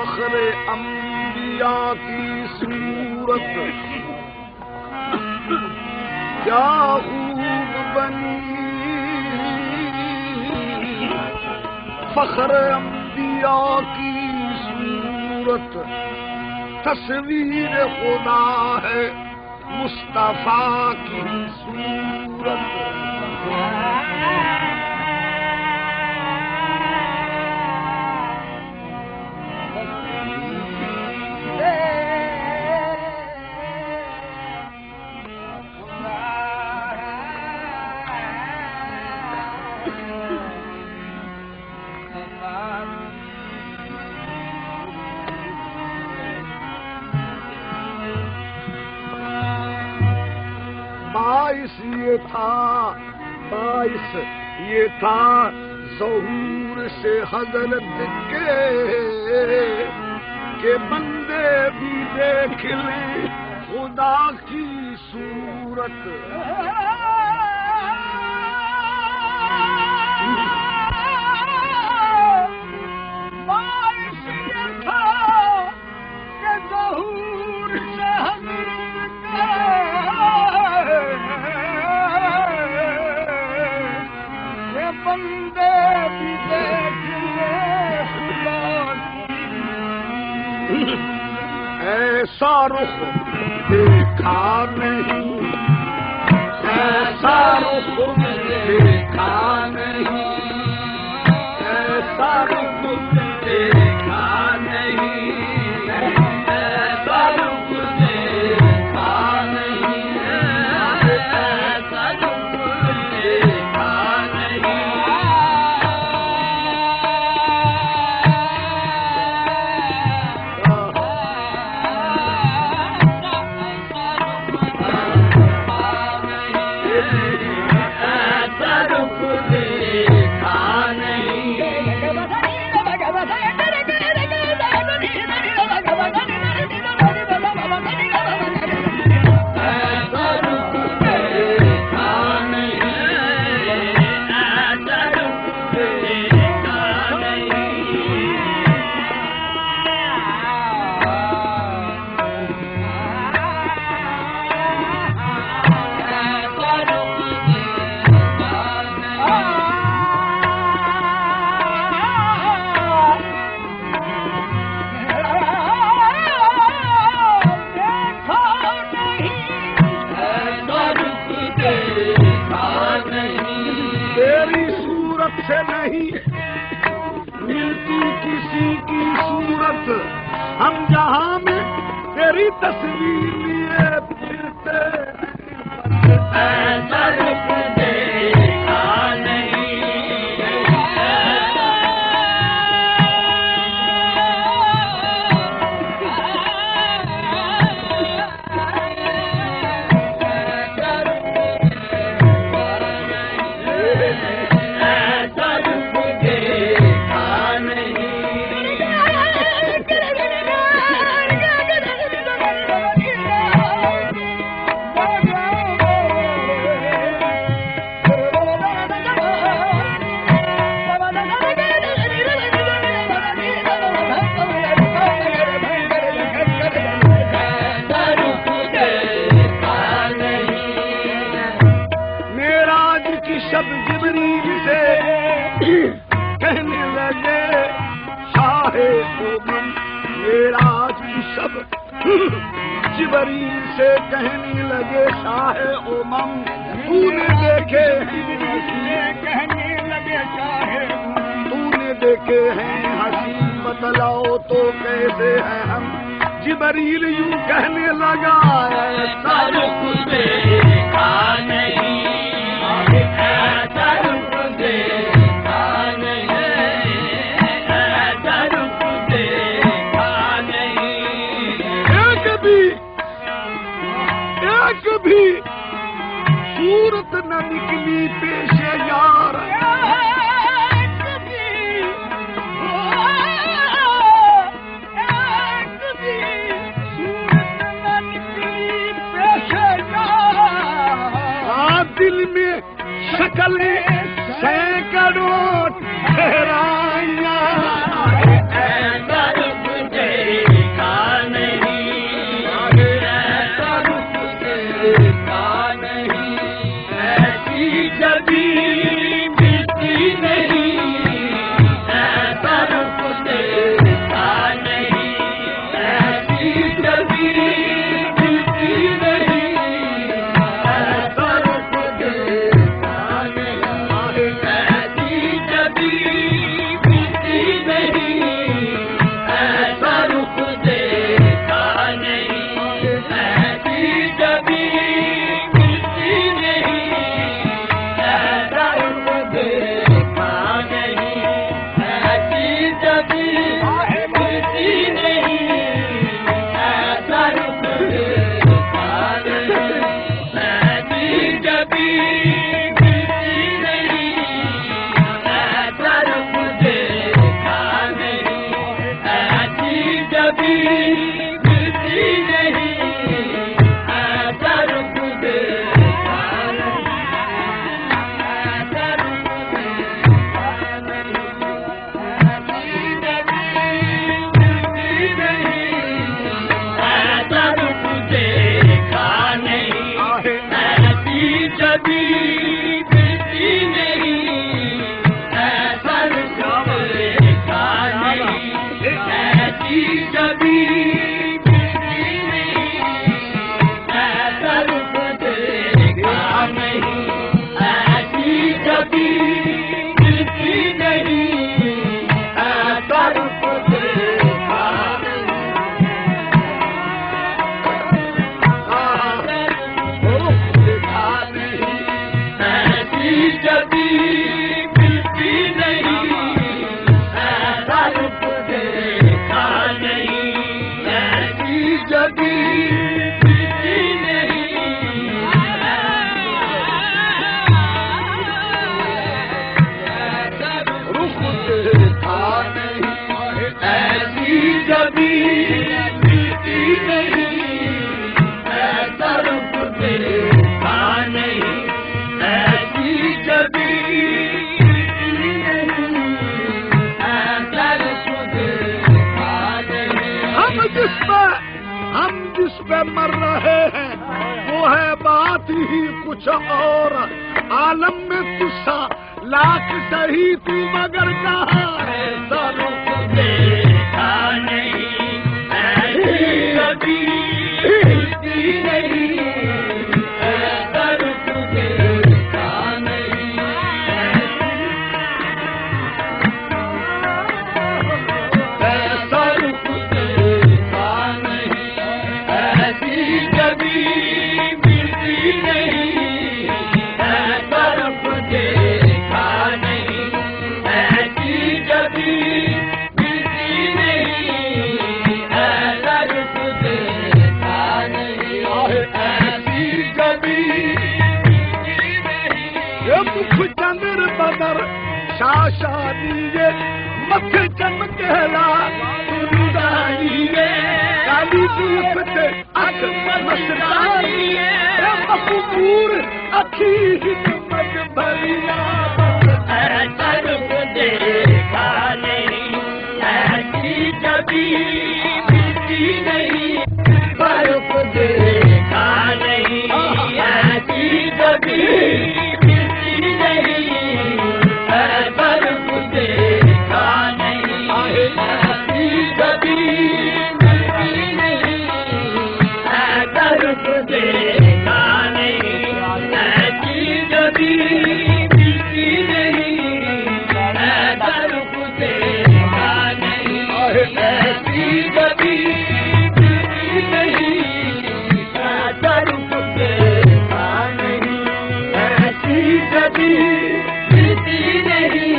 فخر انبیاء کی صورت کیا خوب بنی، فخر انبیاء کی صورت تصویر خدا ہے مصطفیٰ کی صورت. باعث یہ تھا ظہور سے حضرت کے کہ بندے بھی دیکھ لیں خدا کی صورت. باعث یہ تھا کہ ظہور سے حضرت کے بندے بھی دیکھ لے خدا کی. ایسا رخ دیکھا نہیں، ایسا رخ دیکھا نہیں، ایسا رخ دیکھا نہیں، ایسا رخ دیکھا نہیں، ایسا رخ دیکھا نہیں. سے نہیں ملتی کسی کی صورت، ہم جہاں میں تیری تصویر لیے پھرتے ایسا رخ دیکھا نہیں. شب جبریل سے کہنے لگے شاہ امم، معراج کی شب جبریل سے کہنے لگے شاہ امم، تو نے دیکھے ہیں کہنے لگے شاہ امم، تو نے دیکھے ہیں حسین بتلاؤ تو کیسے ہیں ہم. جبریل یوں کہنے لگا ایسا رخ دیکھا نہیں، ایسا رخ دیکھا نہیں، ایسا رخ دیکھا نہیں. ایک بھی صورت نہ نکلی پیش یار، دل میں شکل سینکڑوں ٹھہرائیاں ایسا رخ مر رہے ہیں وہ ہے بات ہی کچھ اور، عالم میں تجھا لاکھ سہی تو مگر کہاں ہے رخ دیکھا نہیں ایسی کبھی ملتی نہیں، ایسا رخ دیکھا نہیں، ایسا رخ دیکھا نہیں، ایسی کبھی ملتی نہیں، ایسا رخ دیکھا نہیں، ایسی کبھی ملتی نہیں، ایسا رخ دیکھا نہیں، ایسی کبھی ملتی نہیں۔ یہ مکھ چندر بدر شاشانیے مکھ چمکیلا کالی دولت اکھ مستانیے مقبور اکھی حکمت بھریا، ایسا رخ دیکھا نہیں، ایسی کبھی ملتی نہیں، برف دیکھا نہیں، ایسی کبھی ملتی نہیں، برف دیکھا نہیں، ایسی کبھی ملتی نہیں، برف دیکھا نہیں، ایسی کبھی ملتی نہیں، برف دیکھا نہیں، ایسی کبھی ملتی نہیں، برف دیکھا نہیں، ایسی کبھی ملتی نہیں، برف دیکھا نہیں، ایسی کبھی ملتی نہیں،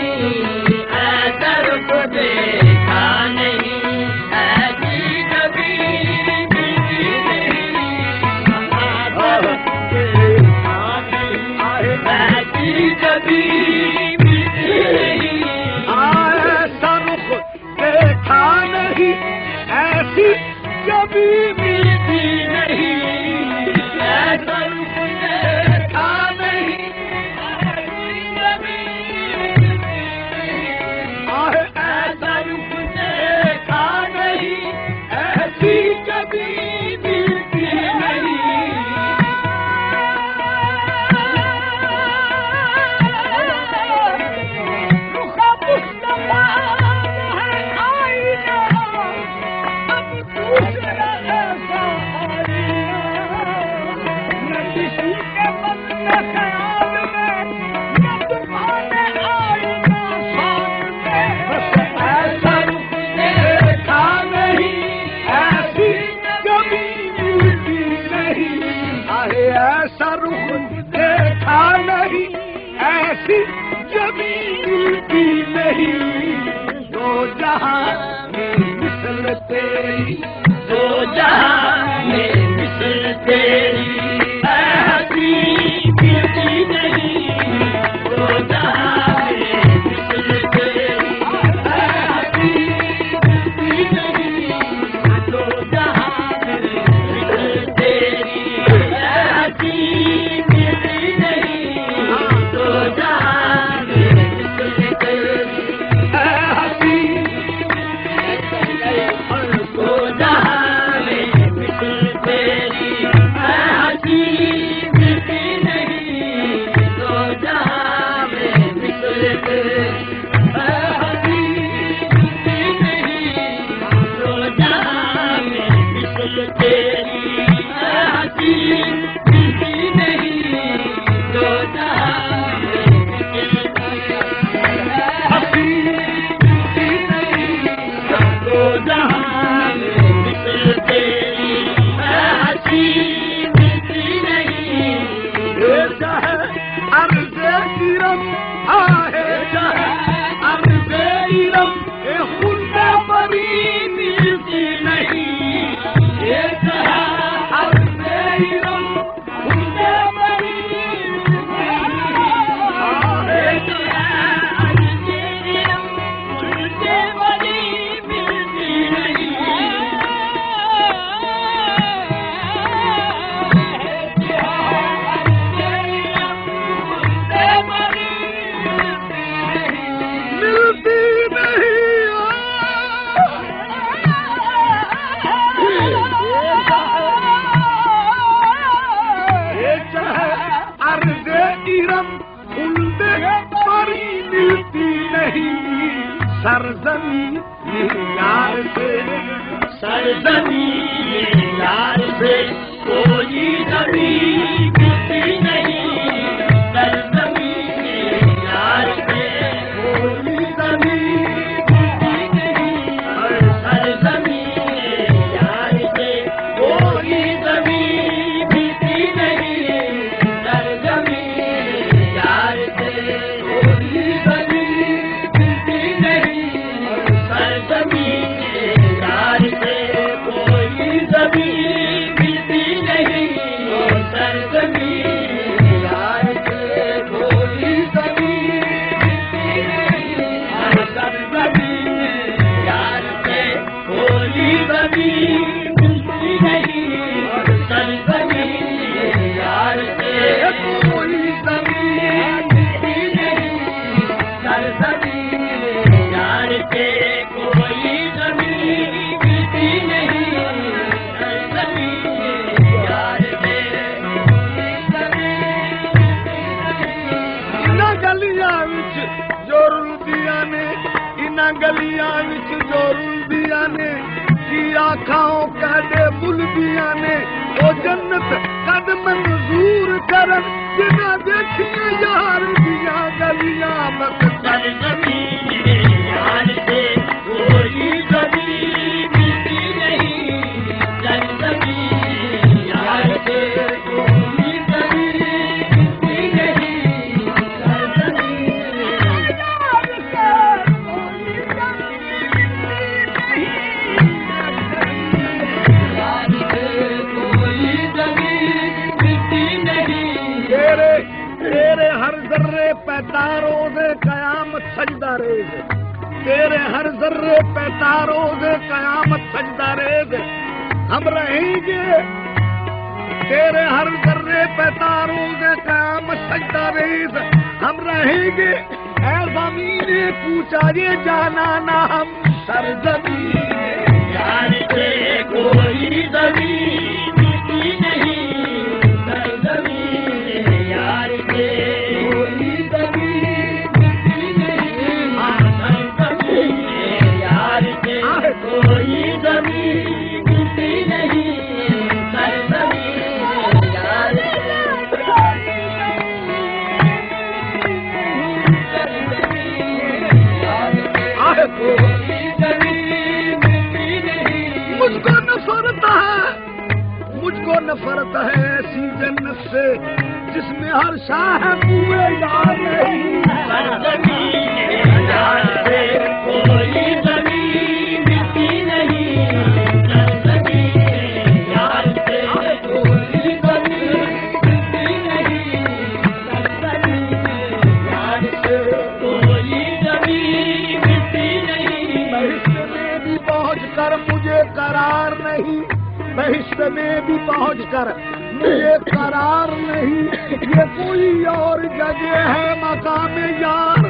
ایسی کبھی ملتی نہیں، ایسا رخ دیکھا نہیں، ایسی کبھی ملتی نہیں، ایسا رخ دیکھا نہیں، ایسی کبھی ملتی نہیں، ایسا رخ دیکھا نہیں، ایسی کبھی ملتی نہیں۔ رخ مصطفیٰ ہے آئینہ، اب دوسرا ایسا آئینہ، نہ کسی کے من میں خیال میں، نہ تمہارے آئینہ سامنے، ایسا رخ دیکھا نہیں، ایسی کبھی ملتی نہیں، ایسا رخ دیکھا نہیں، ایسی کبھی ملتی نہیں، دو جہاں میں مثل تیری، دو جہاں میں مثل تیری، ایسی ملتی نہیں، دو جہاں میں مثل تیری، ایسی ملتی نہیں، دو جہاں میں مثل تیری، ایسی ملتی نہیں، دو جہاں میں مثل تیری، ایسی دو جہاں میں مثل سرزمین یار سے سرزمین یار سے کوئی زمین ملتی نہیں، سرزمین یار سے کوئی زمین ملتی نہیں، سرزمین یار سے کوئی زمین ملتی نہیں، سرزمین یار سے کوئی زمین ملتی نہیں، سرزمین یار سے کوئی زمین ملتی نہیں، سرزمین یار سے کوئی زمین ملتی نہیں، سرزمین یار سے کوئی زمین ملتی نہیں، سرزمین یار سے کوئی زمین ملتی نہیں، سرزمین یار سے کوئی زمین ملتی نہیں، سرزمین یار سے کوئی زمین انہاں گلیاں وچ جو رلدیاں نے، انہاں گلیاں وچ جو رلدیاں نے، کی آنکھاں کڈے بلدیاں نے، او جنت کد منظور کرن جنہاں دیکھیاں یار دیاں گلیاں بس سرزمین یار سے کوئی زمین ملتی نہیں، سرزمین یار سے کوئی زمین ملتی نہیں، سرزمین یار سے کوئی یار سے کوئی زمین ملتی نہیں، تیرے ہر ذرے پیتاروں دے قیامت سجدہ ریز، تیرے ہر ذرے پیتاروں دے قیامت سجدہ ریز، ہم رہیں گے تیرے ہر ذرے پیتاروں دے قیامت سجدہ ریز، ہم رہیں گے اے زمین پوچھا یہ جانا نہ ہم سرزمین یار سے کوئی زمین ملتی نہیں، سرزمین یار سے کوئی زمین ملتی نہیں، سرزمین یار سے کوئی زمین ملتی نہیں، سرزمین یار سے کوئی زمین ملتی نہیں، مجھ کو نفرت ہے، مجھ کو نفرت ہے ایسی جنت سے جس میں ہر شاہ پورے یار نہیں، سرزمین یار سے کوئی زمین ملتی نہیں، سرزمین یار سے کوئی زمین ملتی نہیں، سرزمین یار سے کوئی زمین ملتی نہیں، بہشت میں بھی پہنچ کر مجھے قرار نہیں، بہشت میں بھی پہنچ کر مجھے قرار نہیں، یہ کوئی اور جگہ ہے مقام یار